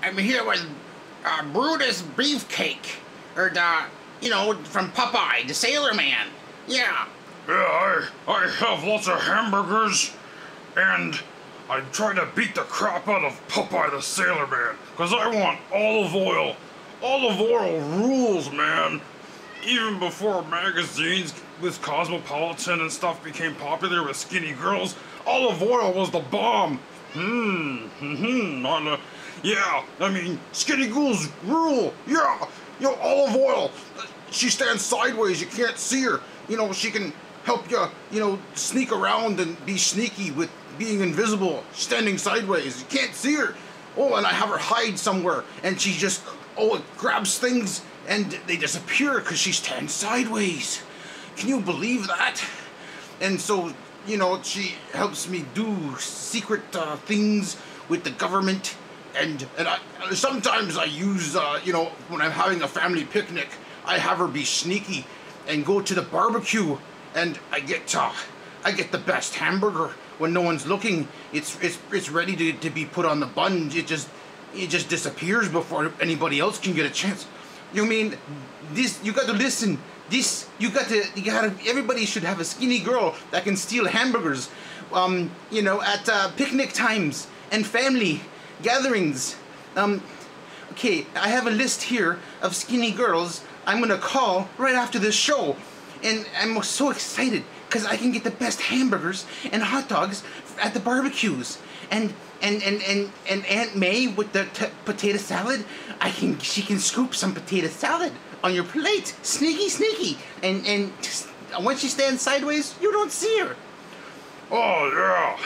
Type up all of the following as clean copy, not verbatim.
I'm here with Brutus Beefcake, or from Popeye, the Sailor Man. Yeah. Yeah, I have lots of hamburgers, and I try to beat the crap out of Popeye the Sailor Man, because I want olive oil. Olive oil rules, man. Even before magazines with Cosmopolitan and stuff became popular with skinny girls, olive oil was the bomb. Yeah, I mean, skinny girls rule. Yeah, olive oil. She stands sideways, you can't see her. She can help you, sneak around and be sneaky with being invisible, standing sideways. You can't see her. Oh, and I have her hide somewhere, and she just, grabs things, and they disappear because she stands sideways. Can you believe that? And so, she helps me do secret things with the government, and sometimes I use, when I'm having a family picnic, I have her be sneaky and go to the barbecue, and I get the best hamburger when no one's looking. It's ready to be put on the bun. It just disappears before anybody else can get a chance. You mean this? You got to listen. Everybody should have a skinny girl that can steal hamburgers. At picnic times and family gatherings. Okay, I have a list here of skinny girls I'm gonna call right after this show, and I'm so excited because I can get the best hamburgers and hot dogs at the barbecues, and Aunt May with the potato salad. She can scoop some potato salad on your plate, sneaky, and when she stands sideways, you don't see her. Oh yeah.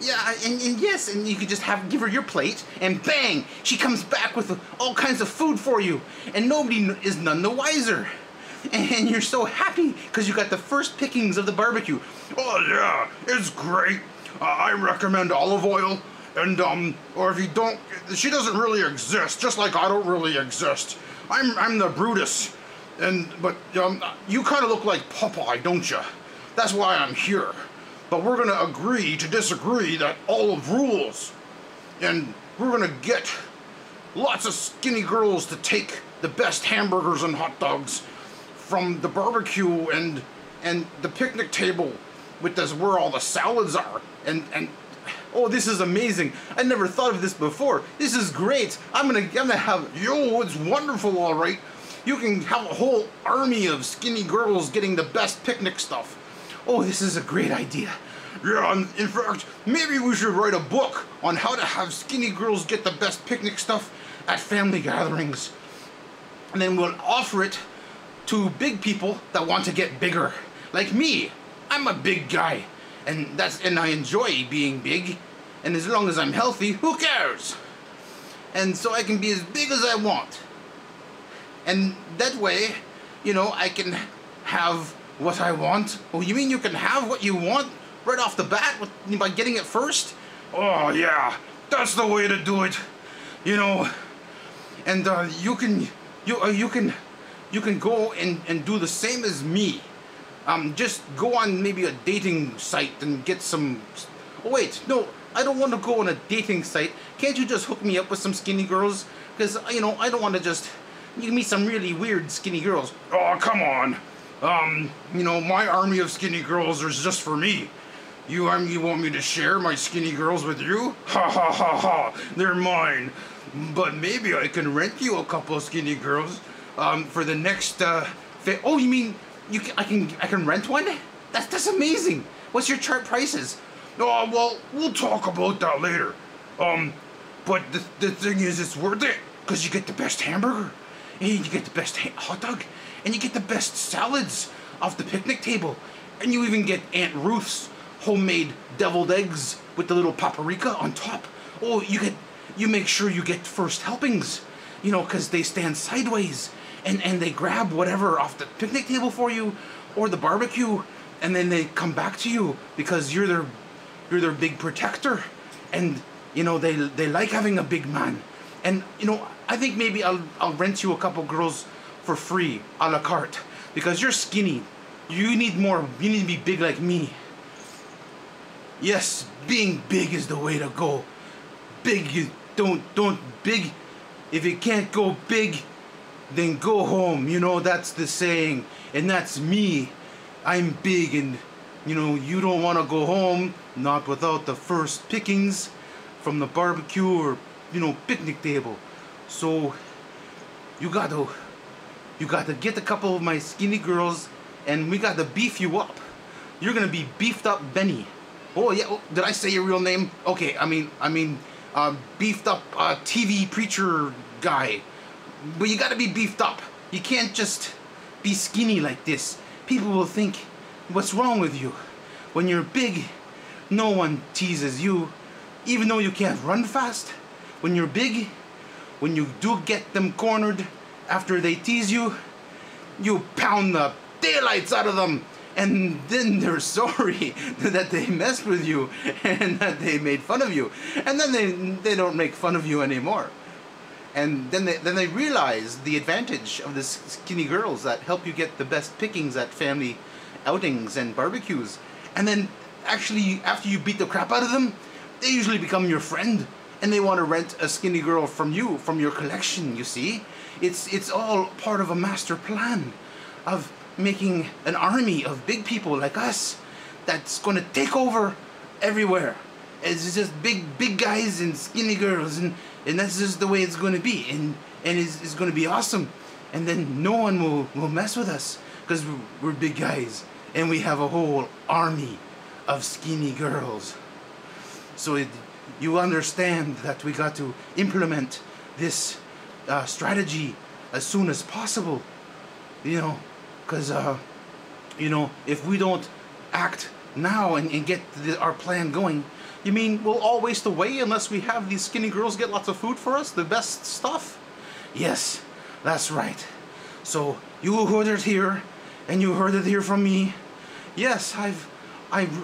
Yeah, and yes, and you could just give her your plate, and bang, she comes back with all kinds of food for you, and nobody is none the wiser. And you're so happy because you got the first pickings of the barbecue. Oh yeah, it's great. I recommend olive oil, and or if you don't, she doesn't really exist, just like I don't really exist. I'm the Brutus, but you kind of look like Popeye, don't you? That's why I'm here. But we're gonna agree to disagree that olive rules, and we're gonna get lots of skinny girls to take the best hamburgers and hot dogs from the barbecue and the picnic table with where all the salads are, and oh, this is amazing. I never thought of this before. This is great. I'm gonna have, it's wonderful, all right. You can have a whole army of skinny girls getting the best picnic stuff. Oh, this is a great idea. Yeah, in fact, maybe we should write a book on how to have skinny girls get the best picnic stuff at family gatherings. And then we'll offer it to big people that want to get bigger. Like me. I'm a big guy. And I enjoy being big. And as long as I'm healthy, who cares? And so I can be as big as I want. And that way, I can have what I want. Oh, you mean you can have what you want right off the bat by getting it first? Oh yeah, that's the way to do it. And you can go and do the same as me. Just go on maybe a dating site and get some. Oh wait, no, I don't want to go on a dating site. Can't you just hook me up with some skinny girls? Because I don't want to just. You can meet some really weird skinny girls. Oh, come on. My army of skinny girls is just for me. You want me to share my skinny girls with you? Ha ha ha ha, they're mine. But maybe I can rent you a couple of skinny girls, for the next, oh, you mean, I can rent one? That's amazing. What's your chart prices? Oh, well, we'll talk about that later. But the thing is, it's worth it. Because you get the best hamburger, and you get the best hot dog, and you get the best salads off the picnic table, and you even get Aunt Ruth's homemade deviled eggs with the little paprika on top. Oh, you make sure you get first helpings, because they stand sideways, and they grab whatever off the picnic table for you, or the barbecue, and then they come back to you because you're their big protector, and they like having a big man. And I think maybe I'll rent you a couple girls for free, a la carte, because you're skinny. You need to be big like me. Yes, being big is the way to go. Big if you can't go big, then go home. You know, that's the saying. And that's me. I'm big, and you know, you don't want to go home, not without the first pickings from the barbecue or, you know, picnic table. So you got to get a couple of my skinny girls, and we got to beef you up. You're gonna be beefed up Benny. Oh yeah, oh, did I say your real name? Okay, I mean, beefed up TV preacher guy. But you gotta be beefed up. You can't just be skinny like this. People will think, what's wrong with you? When you're big, no one teases you, even though you can't run fast. When you're big, when you do get them cornered after they tease you, you pound the daylights out of them, and then they're sorry that they messed with you and that they made fun of you, and then they don't make fun of you anymore. And then they realize the advantage of the skinny girls that help you get the best pickings at family outings and barbecues. And then actually, after you beat the crap out of them, they usually become your friend, and they want to rent a skinny girl from you, from your collection. You see, it's all part of a master plan of making an army of big people like us that's going to take over everywhere. It's just big guys and skinny girls, and that's just the way it's going to be, and it's going to be awesome. And then no one will mess with us because we're big guys, and we have a whole army of skinny girls. So you understand that we got to implement this strategy as soon as possible, you know, because you know, if we don't act now and get our plan going, you mean we'll all waste away unless we have these skinny girls get lots of food for us, the best stuff? Yes, that's right. So you heard it here, and you heard it here from me. Yes, I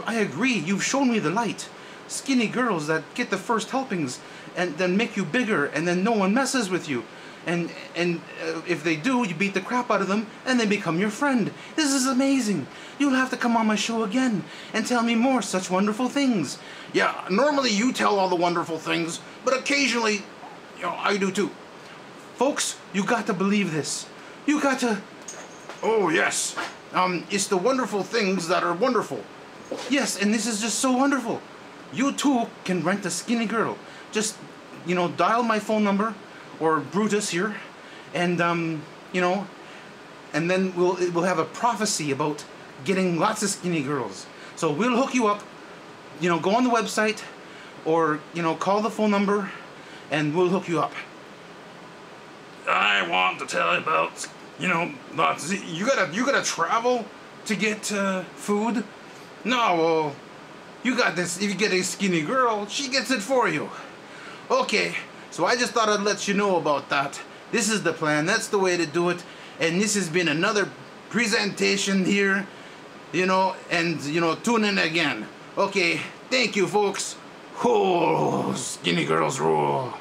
agree. You've shown me the light. Skinny girls that get the first helpings and then make you bigger, and then no one messes with you. And if they do, you beat the crap out of them, and they become your friend. This is amazing. You'll have to come on my show again and tell me more such wonderful things. Yeah, normally you tell all the wonderful things, but occasionally, you know, I do too. Folks, you got to believe this. You got to... Oh, yes. It's the wonderful things that are wonderful. Yes, and this is just so wonderful. You too can rent a skinny girl. Just, you know, dial my phone number, or Brutus here, and you know, and then we'll have a prophecy about getting lots of skinny girls. So we'll hook you up. You know, go on the website, or you know, call the phone number, and we'll hook you up. I want to tell you about, you know, lots. You gotta travel to get food. No, well, you got this. If you get a skinny girl, she gets it for you. Okay. So I just thought I'd let you know about that. This is the plan. That's the way to do it. And this has been another presentation here, you know, and, you know, tune in again. Okay, thank you, folks. Oh, skinny girls rule.